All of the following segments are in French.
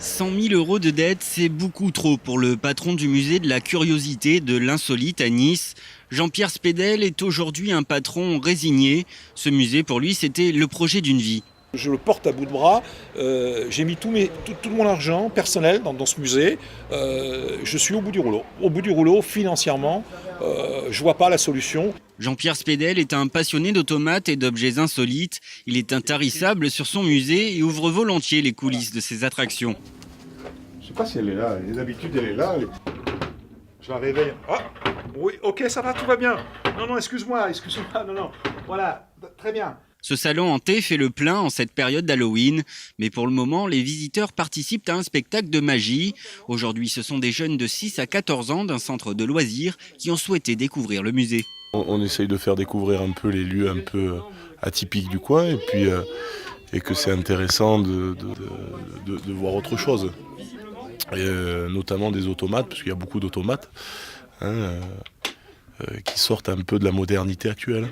100 000 euros de dette, c'est beaucoup trop pour le patron du musée de la curiosité de l'insolite à Nice. Jean-Pierre Spédel est aujourd'hui un patron résigné. Ce musée, pour lui, c'était le projet d'une vie. Je le porte à bout de bras, j'ai mis tout mon argent personnel dans ce musée, je suis au bout du rouleau. Au bout du rouleau, financièrement, je vois pas la solution. Jean-Pierre Spédel est un passionné d'automates et d'objets insolites. Il est intarissable sur son musée et ouvre volontiers les coulisses de ses attractions. Je sais pas si elle est là, d'habitude elle est là. Je la réveille. Ah, oui, ok, ça va, tout va bien. Non, excuse-moi, non, voilà, très bien. Ce salon hanté fait le plein en cette période d'Halloween. Mais pour le moment, les visiteurs participent à un spectacle de magie. Aujourd'hui, ce sont des jeunes de 6 à 14 ans d'un centre de loisirs qui ont souhaité découvrir le musée. On essaye de faire découvrir un peu les lieux un peu atypiques du coin et que c'est intéressant de voir autre chose. Et, notamment des automates, parce qu'il y a beaucoup d'automates qui sortent un peu de la modernité actuelle.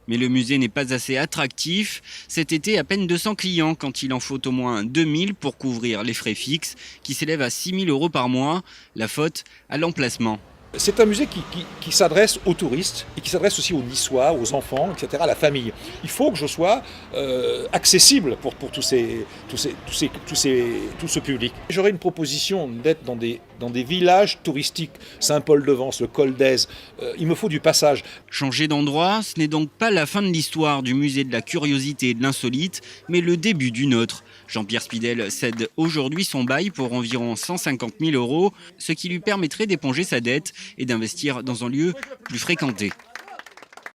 Mais le musée n'est pas assez attractif. Cet été, à peine 200 clients quand il en faut au moins 2000 pour couvrir les frais fixes qui s'élèvent à 6 000 euros par mois. La faute à l'emplacement. C'est un musée qui s'adresse aux touristes et qui s'adresse aussi aux Niçois, aux enfants, etc., à la famille. Il faut que je sois accessible pour tout ce public. J'aurais une proposition d'être dans des villages touristiques, Saint-Paul-de-Vence, le Col d'Èze. Il me faut du passage. Changer d'endroit, ce n'est donc pas la fin de l'histoire du musée de la curiosité et de l'insolite, mais le début d'une autre. Jean-Pierre Spédel cède aujourd'hui son bail pour environ 150 000 euros, ce qui lui permettrait d'éponger sa dette et d'investir dans un lieu plus fréquenté.